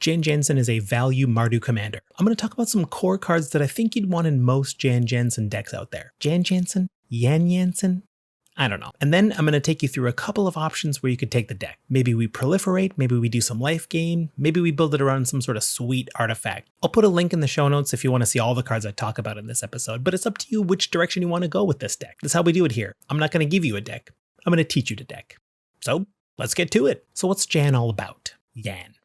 Jansen is a value Mardu Commander. I'm going to talk about some core cards that I think you'd want in most Jansen decks out there. Jansen? Jansen? I don't know. And then I'm going to take you through a couple of options where you could take the deck. Maybe we proliferate, maybe we do some Lifegain, maybe we build it around some sort of sweet artifact. I'll put a link in the show notes if you want to see all the cards I talk about in this episode, but it's up to you which direction you want to go with this deck. That's how we do it here. I'm not going to give you a deck. I'm going to teach you to deck. So let's get to it. So what's Jan all about? Jan.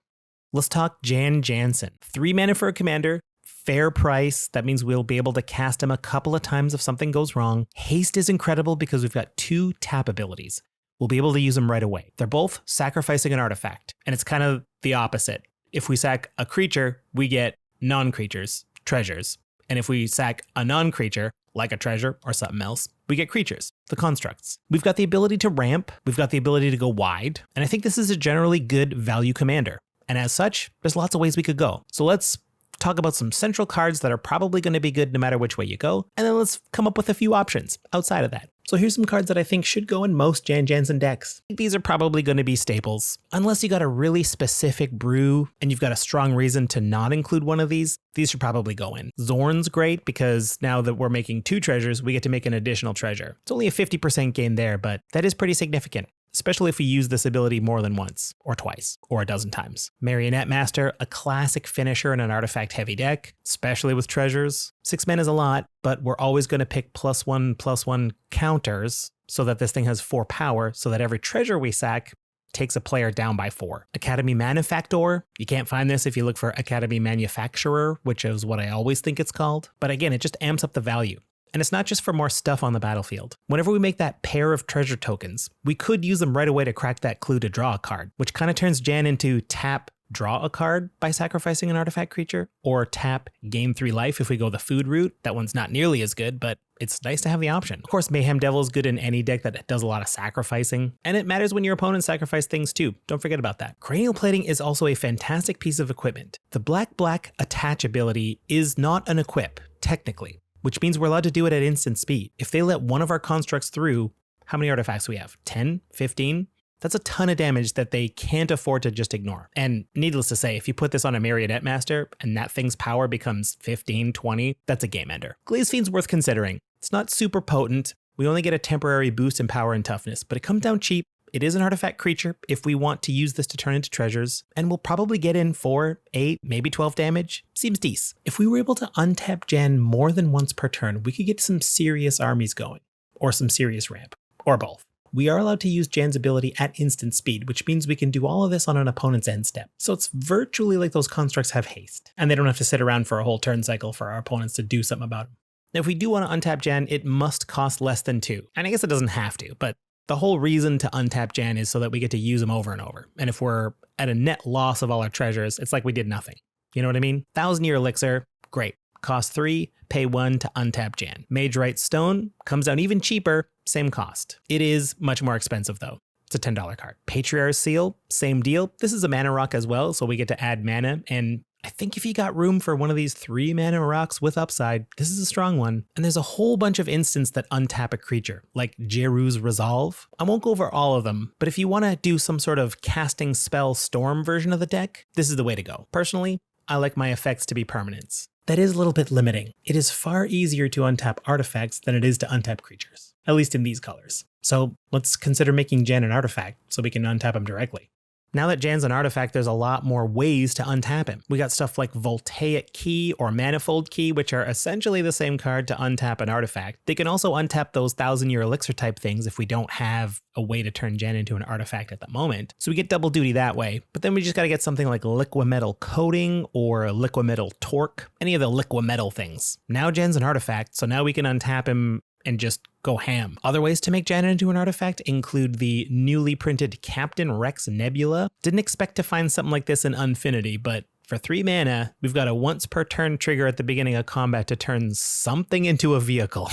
Let's talk Jansen. 3 mana for a commander. Fair price. That means we'll be able to cast him a couple of times if something goes wrong. Haste is incredible because we've got 2 tap abilities. We'll be able to use them right away. They're both sacrificing an artifact, and it's kind of the opposite. If we sack a creature, we get non-creatures, treasures. And if we sack a non-creature, like a treasure or something else, we get creatures, the constructs. We've got the ability to ramp, we've got the ability to go wide, and I think this is a generally good value commander. And as such, there's lots of ways we could go. So let's talk about some central cards that are probably going to be good no matter which way you go, and then let's come up with a few options outside of that. So here's some cards that I think should go in most Jansen decks. These are probably going to be staples. Unless you got a really specific brew and you've got a strong reason to not include one of these should probably go in. Zorn's great because now that we're making 2 treasures, we get to make an additional treasure. It's only a 50% gain there, but that is pretty significant, especially if we use this ability more than once, or twice, or a dozen times. Marionette Master, a classic finisher in an artifact-heavy deck, especially with treasures. 6 mana is a lot, but we're always going to pick +1/+1 counters so that this thing has 4 power, so that every treasure we sack takes a player down by 4. Academy Manufactor, you can't find this if you look for Academy Manufacturer, which is what I always think it's called. But again, it just amps up the value. And it's not just for more stuff on the battlefield. Whenever we make that pair of treasure tokens, we could use them right away to crack that clue to draw a card, which kind of turns Jan into tap, draw a card by sacrificing an artifact creature, or tap, gain 3 life if we go the food route. That one's not nearly as good, but it's nice to have the option. Of course, Mayhem Devil is good in any deck that does a lot of sacrificing, and it matters when your opponents sacrifice things too. Don't forget about that. Cranial Plating is also a fantastic piece of equipment. The black attach ability is not an equip, technically, which means we're allowed to do it at instant speed. If they let one of our constructs through, how many artifacts do we have? 10? 15? That's a ton of damage that they can't afford to just ignore. And needless to say, if you put this on a Marionette Master and that thing's power becomes 15, 20, that's a game ender. Glaze Fiend's worth considering. It's not super potent. We only get a temporary boost in power and toughness, but it comes down cheap. It is an artifact creature if we want to use this to turn into treasures, and we'll probably get in 4, 8, maybe 12 damage. Seems decent. If we were able to untap Jan more than once per turn, we could get some serious armies going, or some serious ramp, or both. We are allowed to use Jan's ability at instant speed, which means we can do all of this on an opponent's end step. So it's virtually like those constructs have haste, and they don't have to sit around for a whole turn cycle for our opponents to do something about them. Now, if we do want to untap Jan, it must cost less than 2. And I guess it doesn't have to, but the whole reason to untap Jan is so that we get to use them over and over. And if we're at a net loss of all our treasures, it's like we did nothing. You know what I mean? 1,000-year elixir, great. Cost 3, pay 1 to untap Jan. Mage Right Stone comes down even cheaper, same cost. It is much more expensive though. It's a $10 card. Patriarch's Seal, same deal. This is a mana rock as well, so we get to add mana, and I think if you got room for one of these 3 mana rocks with upside, this is a strong one. And there's a whole bunch of instants that untap a creature, like Jeru's Resolve. I won't go over all of them, but if you want to do some sort of casting spell storm version of the deck, this is the way to go. Personally, I like my effects to be permanents. That is a little bit limiting. It is far easier to untap artifacts than it is to untap creatures, at least in these colors. So let's consider making Jan an artifact so we can untap him directly. Now that Jan's an artifact, there's a lot more ways to untap him. We got stuff like Voltaic Key or Manifold Key, which are essentially the same card to untap an artifact. They can also untap those 1,000-year elixir type things if we don't have a way to turn Jan into an artifact at the moment. So we get double duty that way. But then we just got to get something like Liquimetal Coating or Liquimetal Torque, any of the Liquimetal things. Now Jan's an artifact, so now we can untap him and just go ham. Other ways to make Jan into an artifact include the newly printed Captain Rex Nebula. Didn't expect to find something like this in Unfinity, but for 3 mana, we've got a once per turn trigger at the beginning of combat to turn something into a vehicle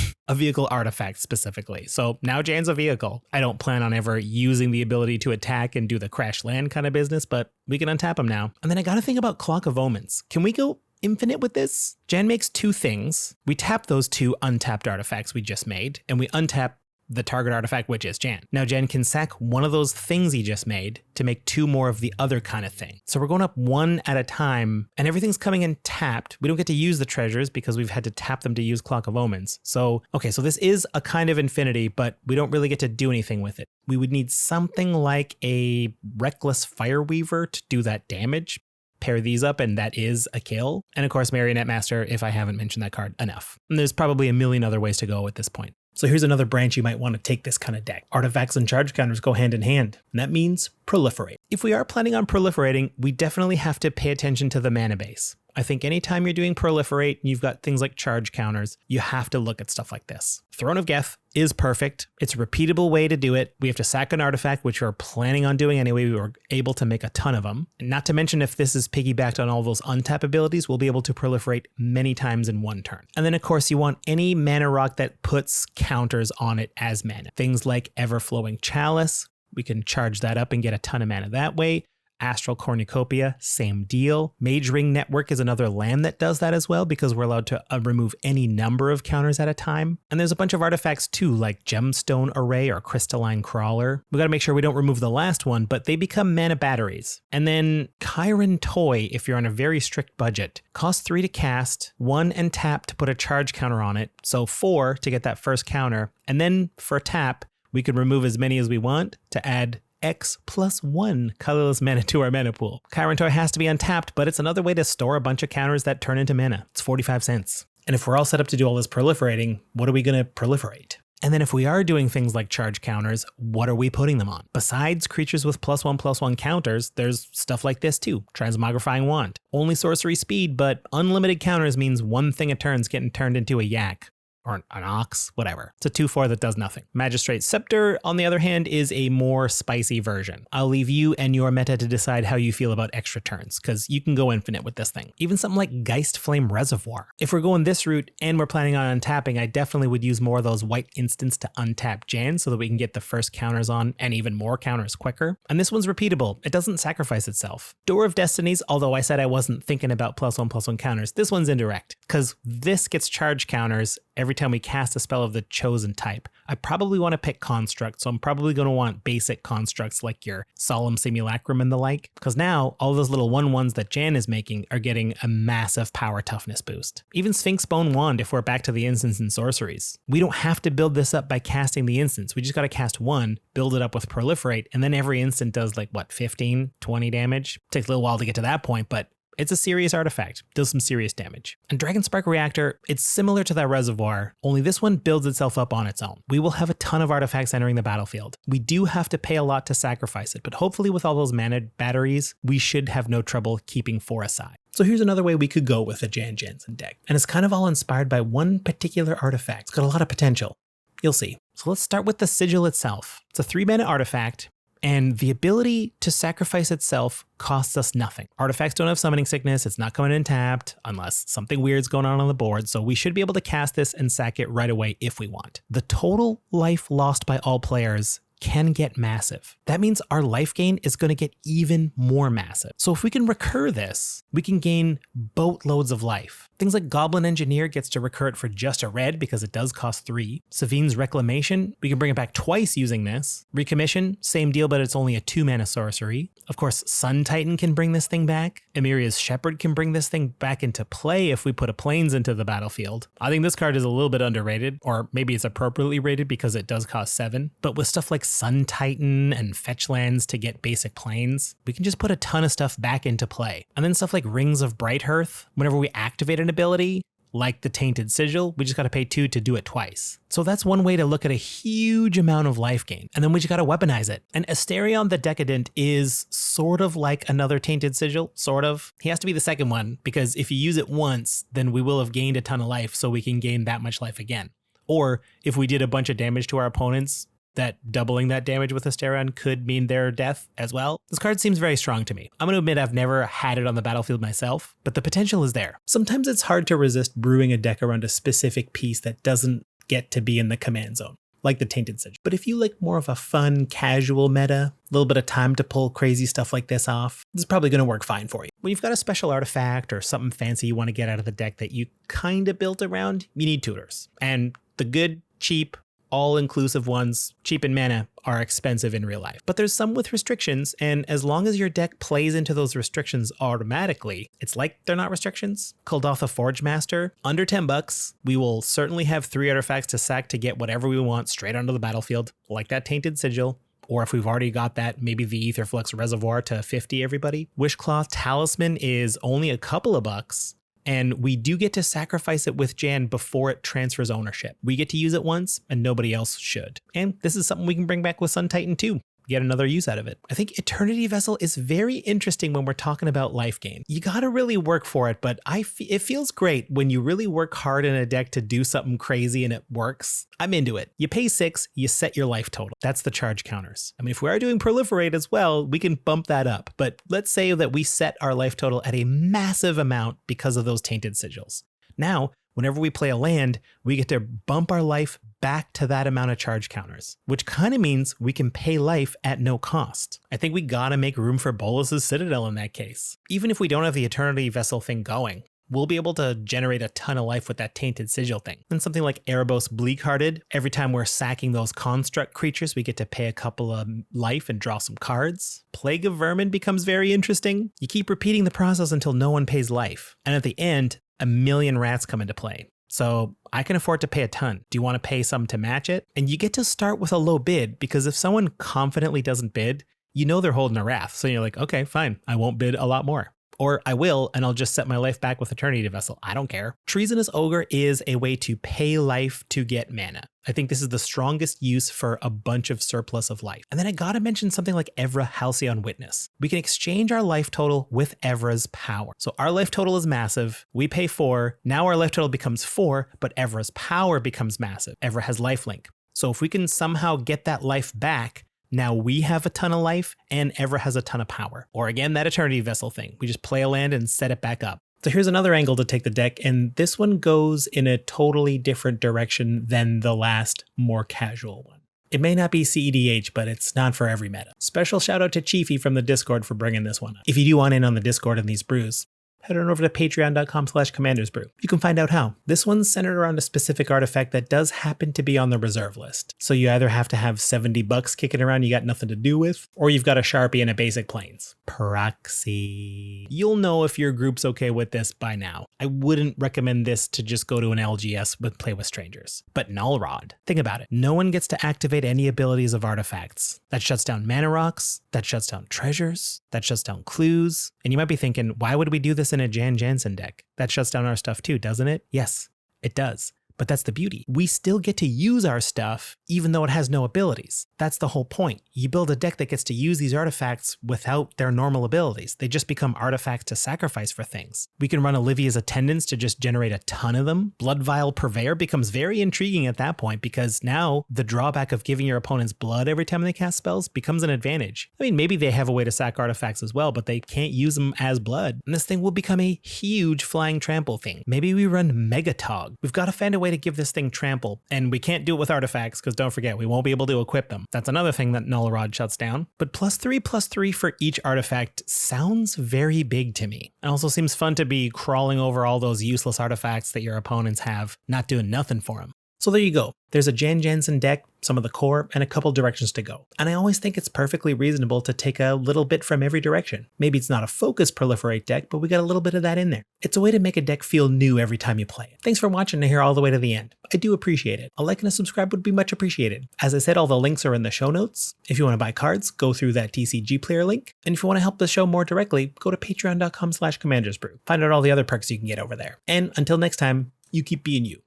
artifact specifically. So now Jan's a vehicle. I don't plan on ever using the ability to attack and do the crash land kind of business, but we can untap him now. And then I gotta think about Clock of Omens. Can we go infinite with this? Jan makes 2 things. We tap those 2 untapped artifacts we just made, and we untap the target artifact, which is Jan. Now Jan can sack one of those things he just made to make 2 more of the other kind of thing. So we're going up 1 at a time, and everything's coming in tapped. We don't get to use the treasures because we've had to tap them to use Clock of Omens. So, okay, so this is a kind of infinity, but we don't really get to do anything with it. We would need something like a Reckless Fireweaver to do that damage. Pair these up, and that is a kill. And of course, Marionette Master, if I haven't mentioned that card enough. And there's probably a million other ways to go at this point. So here's another branch you might want to take this kind of deck. Artifacts and charge counters go hand in hand, and that means proliferate. If we are planning on proliferating, we definitely have to pay attention to the mana base. I think anytime you're doing proliferate and you've got things like charge counters, you have to look at stuff like this. Throne of Geth is perfect. It's a repeatable way to do it. We have to sack an artifact, which we're planning on doing anyway. We were able to make a ton of them. And not to mention, if this is piggybacked on all those untap abilities, we'll be able to proliferate many times in one turn. And then of course you want any mana rock that puts counters on it as mana. Things like Everflowing Chalice, we can charge that up and get a ton of mana that way. Astral Cornucopia, same deal. Mage Ring Network is another land that does that as well because we're allowed to remove any number of counters at a time. And there's a bunch of artifacts too, like Gemstone Array or Crystalline Crawler. We gotta make sure we don't remove the last one, but they become mana batteries. And then Chiron Toy, if you're on a very strict budget, costs 3 to cast, 1 and tap to put a charge counter on it, so 4 to get that first counter. And then for tap, we could remove as many as we want to add X plus 1 colorless mana to our mana pool. Chiron Toy has to be untapped, but it's another way to store a bunch of counters that turn into mana. It's 45 cents. And if we're all set up to do all this proliferating, what are we going to proliferate? And then if we are doing things like charge counters, what are we putting them on? Besides creatures with +1/+1 counters, there's stuff like this too. Transmogrifying Wand. Only sorcery speed, but unlimited counters means one thing a turn's getting turned into a yak. Or an ox, whatever. It's a 2/4 that does nothing. Magistrate Scepter, on the other hand, is a more spicy version. I'll leave you and your meta to decide how you feel about extra turns, because you can go infinite with this thing. Even something like Geist Flame Reservoir. If we're going this route and we're planning on untapping, I definitely would use more of those white instants to untap Jan so that we can get the first counters on and even more counters quicker. And this one's repeatable. It doesn't sacrifice itself. Door of Destinies, although I said I wasn't thinking about +1/+1 counters, this one's indirect, because this gets charge counters every time we cast a spell of the chosen type. I probably want to pick Construct, so I'm probably going to want basic constructs like your Solemn Simulacrum and the like, because now all those little 1/1s that Jan is making are getting a massive power toughness boost. Even Sphinx Bone Wand if we're back to the instants and sorceries. We don't have to build this up by casting the instants. We just got to cast 1, build it up with Proliferate, and then every instant does like, what, 15, 20 damage? Takes a little while to get to that point, but it's a serious artifact, does some serious damage. And Dragonspark Reactor, it's similar to that Reservoir, only this one builds itself up on its own. We will have a ton of artifacts entering the battlefield. We do have to pay a lot to sacrifice it, but hopefully with all those mana batteries, we should have no trouble keeping 4 aside. So here's another way we could go with a Jan Jansen deck. And it's kind of all inspired by one particular artifact. It's got a lot of potential. You'll see. So let's start with the Sigil itself. It's a 3-mana artifact, and the ability to sacrifice itself costs us nothing. Artifacts don't have summoning sickness, it's not coming in tapped, unless something weird's going on the board, so we should be able to cast this and sack it right away if we want. The total life lost by all players can get massive. That means our life gain is going to get even more massive. So if we can recur this, we can gain boatloads of life. Things like Goblin Engineer gets to recur it for just a red because it does cost 3. Savine's Reclamation, we can bring it back twice using this. Recommission, same deal, but it's only a 2-mana sorcery. Of course, Sun Titan can bring this thing back. Emiria's Shepherd can bring this thing back into play if we put a Plains into the battlefield. I think this card is a little bit underrated, or maybe it's appropriately rated because it does cost 7. But with stuff like Sun Titan and fetch lands to get basic Plains, we can just put a ton of stuff back into play. And then stuff like Rings of Brighthearth, whenever we activate an ability, like the Tainted Sigil, we just gotta pay 2 to do it twice. So that's one way to look at a huge amount of life gain. And then we just gotta weaponize it. And Asterion the Decadent is sort of like another Tainted Sigil, sort of. He has to be the second one, because if you use it once, then we will have gained a ton of life, so we can gain that much life again. Or if we did a bunch of damage to our opponents, that doubling that damage with Asterion could mean their death as well. This card seems very strong to me. I'm going to admit I've never had it on the battlefield myself, but the potential is there. Sometimes it's hard to resist brewing a deck around a specific piece that doesn't get to be in the command zone, like the Tainted Sigil. But if you like more of a fun, casual meta, a little bit of time to pull crazy stuff like this off, this is probably going to work fine for you. When you've got a special artifact or something fancy you want to get out of the deck that you kind of built around, you need tutors. And the good, cheap, all-inclusive ones, cheap in mana, are expensive in real life. But there's some with restrictions, and as long as your deck plays into those restrictions automatically, it's like they're not restrictions. Kuldotha Forge Master, under $10, we will certainly have 3 artifacts to sack to get whatever we want straight onto the battlefield, like that Tainted Sigil. Or if we've already got that, maybe the Aetherflux Reservoir to 50 everybody. Wishcloth Talisman is only a couple of bucks, and we do get to sacrifice it with Jan before it transfers ownership. We get to use it once, and nobody else should. And this is something we can bring back with Sun Titan too. Get another use out of it. I think Eternity Vessel is very interesting when we're talking about Lifegain. You gotta really work for it, but it feels great when you really work hard in a deck to do something crazy and it works. I'm into it. You pay 6, you set your life total. That's the charge counters. I mean, if we are doing Proliferate as well, we can bump that up. But let's say that we set our life total at a massive amount because of those Tainted Sigils. Now, whenever we play a land, we get to bump our life back to that amount of charge counters, which kind of means we can pay life at no cost. I think we gotta make room for Bolas's Citadel in that case. Even if we don't have the Eternity Vessel thing going, we'll be able to generate a ton of life with that Tainted Sigil thing. And something like Erebos Bleakhearted, every time we're sacking those construct creatures, we get to pay a couple of life and draw some cards. Plague of Vermin becomes very interesting. You keep repeating the process until no one pays life. And at the end, a million rats come into play. So I can afford to pay a ton. Do you want to pay some to match it? And you get to start with a low bid, because if someone confidently doesn't bid, you know they're holding a wrath. So you're like, okay, fine, I won't bid a lot more. Or I will, and I'll just set my life back with Eternity Vessel. I don't care. Treasonous Ogre is a way to pay life to get mana. I think this is the strongest use for a bunch of surplus of life. And then I gotta mention something like Evra Halcyon Witness. We can exchange our life total with Evra's power. So our life total is massive. We pay 4. Now our life total becomes 4, but Evra's power becomes massive. Evra has lifelink. So if we can somehow get that life back, now we have a ton of life and Evra has a ton of power. Or again, that Eternity Vessel thing. We just play a land and set it back up. So here's another angle to take the deck, and this one goes in a totally different direction than the last, more casual one. It may not be CEDH, but it's not for every meta. Special shout out to Chiefy from the Discord for bringing this one up. If you do want in on the Discord and these brews, head on over to patreon.com/commandersbrew. You can find out how. This one's centered around a specific artifact that does happen to be on the reserve list. So you either have to have $70 kicking around you got nothing to do with, or you've got a Sharpie and a basic plains. Proxy. You'll know if your group's okay with this by now. I wouldn't recommend this to just go to an LGS with play with strangers. But Null Rod. Think about it. No one gets to activate any abilities of artifacts. That shuts down mana rocks, that shuts down treasures, that shuts down clues. And you might be thinking, why would we do this in a Jansen deck? That shuts down our stuff too, doesn't it? Yes, it does. But that's the beauty. We still get to use our stuff even though it has no abilities. That's the whole point. You build a deck that gets to use these artifacts without their normal abilities. They just become artifacts to sacrifice for things. We can run Olivia's Attendants to just generate a ton of them. Blood Vial Purveyor becomes very intriguing at that point, because now the drawback of giving your opponents blood every time they cast spells becomes an advantage. I mean, maybe they have a way to sack artifacts as well, but they can't use them as blood. And this thing will become a huge flying trample thing. Maybe we run Megatog. We've got to find a way to give this thing trample, and we can't do it with artifacts because don't forget, we won't be able to equip them. That's another thing that Null Rod shuts down. But +3/+3 for each artifact sounds very big to me. It also seems fun to be crawling over all those useless artifacts that your opponents have, not doing nothing for them. So there you go. There's a Jansen deck, some of the core, and a couple directions to go. And I always think it's perfectly reasonable to take a little bit from every direction. Maybe it's not a focused Proliferate deck, but we got a little bit of that in there. It's a way to make a deck feel new every time you play it. Thanks for watching to here all the way to the end. I do appreciate it. A like and a subscribe would be much appreciated. As I said, all the links are in the show notes. If you want to buy cards, go through that TCG player link. And if you want to help the show more directly, go to patreon.com/commandersbrew. Find out all the other perks you can get over there. And until next time, you keep being you.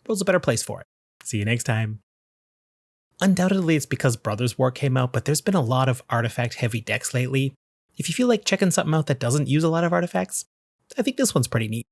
World's a better place for it. See you next time. Undoubtedly, it's because Brothers War came out, but there's been a lot of artifact-heavy decks lately. If you feel like checking something out that doesn't use a lot of artifacts, I think this one's pretty neat.